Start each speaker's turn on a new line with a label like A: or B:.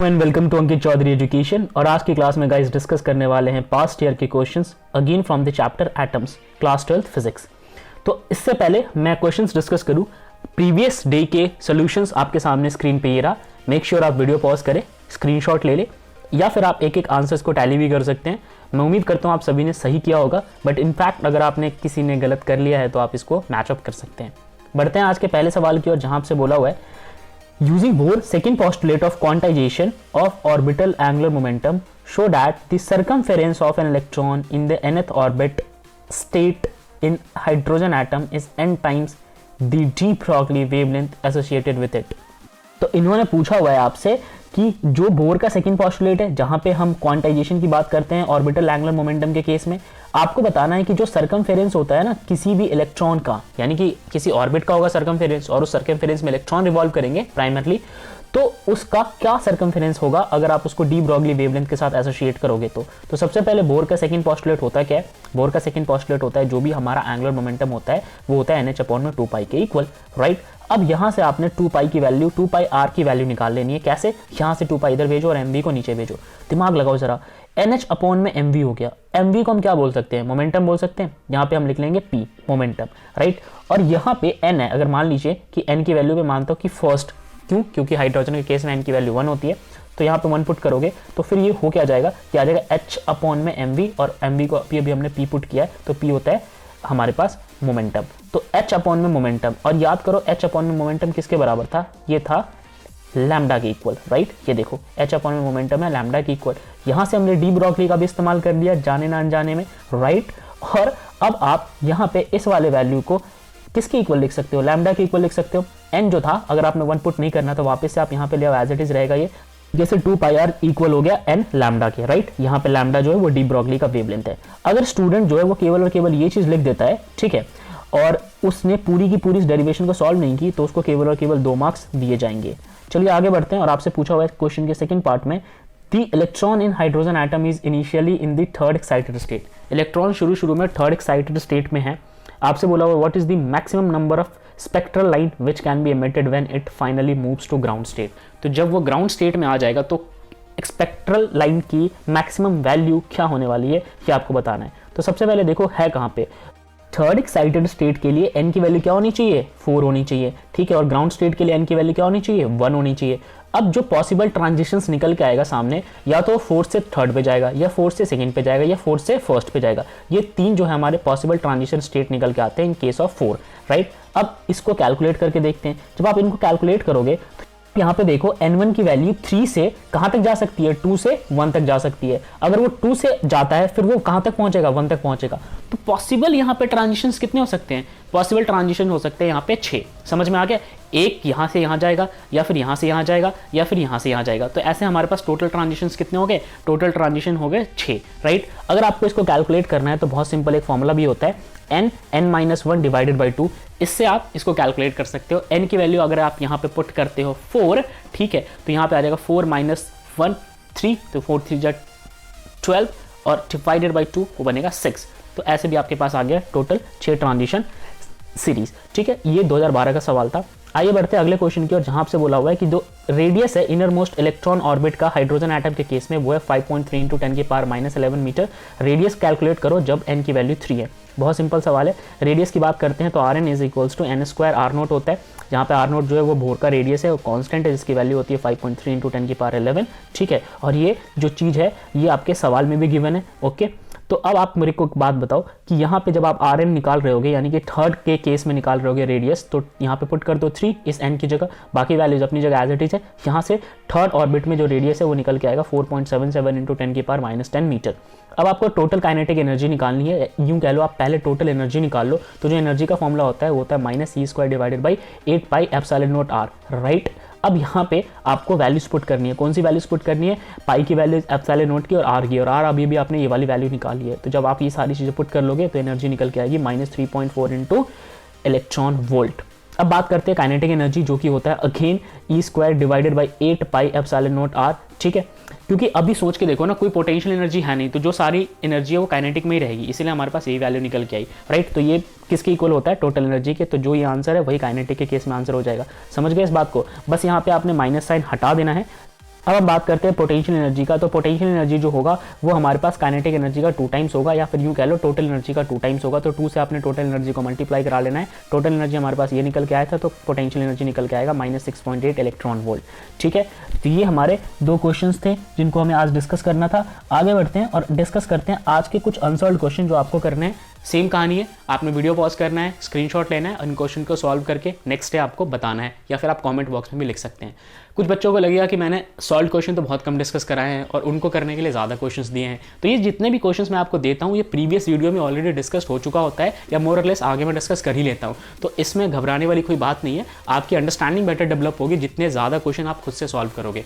A: And welcome to Ankit Chaudhary Education. और आज की क्लास में गाइस डिस्कस करने वाले हैं पास्ट ईयर के questions again from the chapter atoms, class 12 physics. तो इससे पहले मैं क्वेश्चंस डिस्कस करूं, प्रीवियस डे के सॉल्यूशंस आपके सामने स्क्रीन पे ये रहा। मेक श्योर आप वीडियो पॉज करें, स्क्रीनशॉट ले ले, या फिर आप एक एक आंसर्स को टैली भी कर सकते हैं। मैं उम्मीद करता हूं आप सभी ने सही किया होगा, बट इनफैक्ट अगर आपने किसी ने गलत कर लिया है तो आप इसको मैचअप कर सकते हैं। बढ़ते हैं आज के पहले सवाल की ओर, जहां आपसे बोला हुआ है using Bohr's second postulate of quantization of orbital angular momentum show that the circumference of an electron in the nth orbit state in hydrogen atom is n times the de Broglie wavelength associated with it। तो इन्होंने पूछा हुआ है आपसे कि जो bore का second postulate है, जहां पे हम क्वांटाइजेशन की बात करते हैं ऑर्बिटल एंगुलर मोमेंटम के केस में, आपको बताना है कि जो सरकमफेरेंस होता है ना किसी भी इलेक्ट्रॉन का, यानी कि किसी ऑर्बिट का होगा सरकमफेरेंस और उस सरकमफेरेंस में इलेक्ट्रॉन रिवॉल्व करेंगे प्राइमरली, तो उसका क्या सरकमफेरेंस होगा अगर आप उसको डी ब्रॉगली वेवलेंथ के साथ एसोसिएट करोगे तो सबसे पहले बोर का सेकंड पोस्टुलेट होता है क्या है? बोर का सेकंड पोस्टुलेट होता है जो भी हमारा एंगुलर मोमेंटम होता है वो होता है NH/2π के इक्वल, राइट। अब यहां से आपने 2π की वैल्यू, 2πr की वैल्यू निकाल लेनी है। कैसे? यहां से 2π इधर भेजो और mv को नीचे भेजो। दिमाग लगाओ जरा, NH/mv हो गया। mv को हम क्या बोल सकते हैं? मोमेंटम बोल सकते हैं। यहाँ पे हम लिख लेंगे p मोमेंटम, राइट। और यहाँ पे n है, अगर मान लीजिए कि n की वैल्यू पे मानता हूँ कि फर्स्ट, क्यों? क्योंकि हाइड्रोजन के केस में n की वैल्यू 1 होती है, तो यहाँ पे 1 पुट करोगे तो फिर ये हो क्या जाएगा कि आ जाएगा H/mv, और mv को अभी हमने p पुट किया है तो p होता है हमारे पास मोमेंटम। तो H/में मोमेंटम, और याद करो H/में मोमेंटम किसके बराबर था? ये था लैम्डा के इक्वल, राइट। ये देखो H/में मोमेंटम है लैम्डा के इक्वल। यहां से हमने डी ब्रॉगली का भी इस्तेमाल कर दिया जाने ना अनजाने में, राइट। और अब आप यहाँ पे इस वाले वैल्यू को किसके इक्वल लिख सकते हो? लैम्डा के इक्वल लिख सकते हो। n जो था, अगर आपने 1 पुट नहीं करना तो वापस से आप यहाँ पे ले आओ, एज इट इज रहेगा ये, जैसे 2πr इक्वल हो गया n लैम्डा के, राइट। यहाँ पे लैम्डा जो है वो डी ब्रॉगली का वेवलेंथ है। अगर स्टूडेंट जो है वो केवल और केवल ये चीज लिख देता है, ठीक है, और उसने पूरी की पूरी इस डेरिवेशन को सॉल्व नहीं की, तो उसको केवल और केवल 2 मार्क्स दिए जाएंगे। चलिए आगे बढ़ते हैं। और आपसे पूछा हुआ है क्वेश्चन के सेकंड पार्ट में, the electron in hydrogen atom is initially in the third excited state. Electron शुरू में थर्ड एक्साइटेड स्टेट में है। आपसे बोला हुआ what is the maximum number of spectral line which can be emitted when it finally moves to ground state. तो जब वो ग्राउंड स्टेट में आ जाएगा तो स्पेक्ट्रल लाइन की मैक्सिमम वैल्यू क्या होने वाली है, ये आपको बताना है। तो सबसे पहले देखो है कहाँ पे, थर्ड एक्साइटेड स्टेट के लिए n की वैल्यू क्या होनी चाहिए? 4 होनी चाहिए, ठीक है। और ग्राउंड स्टेट के लिए n की वैल्यू क्या होनी चाहिए? 1 होनी चाहिए। अब जो पॉसिबल ट्रांजिशंस निकल के आएगा सामने, या तो 4 से थर्ड पे जाएगा, या 4 से सेकंड पे जाएगा, या 4 से फर्स्ट पे जाएगा। ये 3 जो है हमारे पॉसिबल ट्रांजिशन स्टेट निकल के आते हैं इन केस ऑफ 4, राइट। अब इसको कैलकुलेट करके देखते हैं। जब आप इनको कैलकुलेट करोगे तो यहाँ पे देखो n1 की वैल्यू 3 से कहां तक जा सकती है? 2 से 1 तक जा सकती है। अगर वो 2 से जाता है फिर वो कहां तक पहुंचेगा? 1 तक पहुंचेगा। तो पॉसिबल यहाँ पे ट्रांजिशंस कितने हो सकते हैं? पॉसिबल ट्रांजिशन हो सकते हैं यहाँ पे 6। समझ में आ गया? एक यहाँ से यहाँ जाएगा, या फिर यहाँ से यहाँ जाएगा, या फिर यहाँ से यहाँ जाएगा। तो ऐसे हमारे पास टोटल ट्रांजिशंस कितने हो गए? टोटल ट्रांजिशन हो गए 6, राइट। अगर आपको इसको कैलकुलेट करना है तो बहुत सिंपल एक फॉर्मूला भी होता है, n-1 डिवाइडेड बाई 2। इससे आप इसको कैलकुलेट कर सकते हो। n की वैल्यू अगर आप यहाँ पे पुट करते हो 4, ठीक है, तो यहाँ पे आ जाएगा 4 - 1 3, तो 4 3 जा 12, और डिवाइडेड बाई 2 वो बनेगा 6। तो ऐसे भी आपके पास आ गया टोटल 6 ट्रांजिशन सीरीज, ठीक है। ये 2012 का सवाल था। आइए बढ़ते हैं अगले क्वेश्चन की ओर, जहां आपसे बोला हुआ है कि जो रेडियस है इनर मोस्ट इलेक्ट्रॉन ऑर्बिट का हाइड्रोजन एटम के केस में वो है 5.3 × 10⁻11 मीटर। रेडियस कैलकुलेट करो जब n की वैल्यू 3 है। बहुत सिंपल सवाल है। रेडियस की बात करते हैं तो Rn = n² R0 होता है, जहाँ पे R0 जो है वो बोर का रेडियस है, वो कांस्टेंट है जिसकी वैल्यू होती है 5.3 × 10⁻11, ठीक है। और ये जो चीज़ है ये आपके सवाल में भी गिवन है, ओके। तो अब आप मेरे को एक बात बताओ कि यहाँ पे जब आप Rn निकाल रहे होगे, यानी कि थर्ड के केस में निकाल रहे होगे रेडियस, तो यहाँ पे पुट कर दो 3 इस n की जगह, बाकी वैल्यूज अपनी जगह एज इट इज है। यहाँ से थर्ड ऑर्बिट में जो रेडियस है वो निकल के आएगा 4.77 × 10⁻10 मीटर। अब आपको टोटल काइनेटिक एनर्जी निकालनी है, यूं कह लो आप पहले टोटल एनर्जी निकाल लो। तो जो एनर्जी का फॉर्मूला होता है वो होता है -c² divided by 8πε0r, right. अब यहाँ पे आपको वैल्यूज पुट करनी है। कौन सी वैल्यूज पुट करनी है? पाई की वैल्यू ε0 की और आर की, और आर अभी भी आपने ये वाली वैल्यू निकाली है। तो जब आप ये सारी चीज़ें पुट कर लोगे तो एनर्जी निकल के आएगी -3.4 × इलेक्ट्रॉन वोल्ट। अब बात करते हैं काइनेटिक एनर्जी, जो कि होता है again E² divided by 8πε0r, ठीक है। क्योंकि अभी सोच के देखो ना, कोई पोटेंशियल एनर्जी है नहीं, तो जो सारी एनर्जी है वो काइनेटिक में ही रहेगी, इसीलिए हमारे पास यही वैल्यू निकल के आई, राइट। तो ये किसके इक्वल होता है? टोटल एनर्जी के। तो जो ये आंसर है वही काइनेटिक के केस में आंसर हो जाएगा। समझ गए इस बात को? बस यहाँ पे आपने माइनस साइन हटा देना है। अब हम बात करते हैं पोटेंशियल एनर्जी का। तो पोटेंशियल एनर्जी जो होगा वो हमारे पास काइनेटिक एनर्जी का 2 टाइम्स होगा, या फिर यूँ कह लो टोटल एनर्जी का 2 टाइम्स होगा। तो 2 से आपने टोटल एनर्जी को मल्टीप्लाई करा लेना है। टोटल एनर्जी हमारे पास ये निकल के आया था, तो पोटेंशियल एनर्जी निकल के आएगा -6.8 इलेक्ट्रॉन वोल्ट। ठीक है, तो ये हमारे 2 क्वेश्चंस थे जिनको हमें आज डिस्कस करना था। आगे बढ़ते हैं और डिस्कस करते हैं आज के कुछ अनसॉल्व्ड क्वेश्चन जो आपको करने हैं। सेम कहानी है, आपने वीडियो पॉज करना है, स्क्रीनशॉट लेना है, उन क्वेश्चन को सॉल्व करके नेक्स्ट डे आपको बताना है, या फिर आप कमेंट बॉक्स में भी लिख सकते हैं। कुछ बच्चों को लगेगा कि मैंने सॉल्व क्वेश्चन तो बहुत कम डिस्कस कराए हैं और उनको करने के लिए ज़्यादा क्वेश्चंस दिए हैं। तो ये जितने भी क्वेश्चंस मैं आपको देता हूँ ये प्रीवियस वीडियो में ऑलरेडी डिस्कस हो चुका होता है, या मोर और लेस आगे मैं डिस्कस कर ही लेता हूँ। तो इसमें घबराने वाली कोई बात नहीं है, आपकी अंडरस्टैंडिंग बेटर डेवलप होगी जितने ज़्यादा क्वेश्चन आप खुद से सॉल्व करोगे।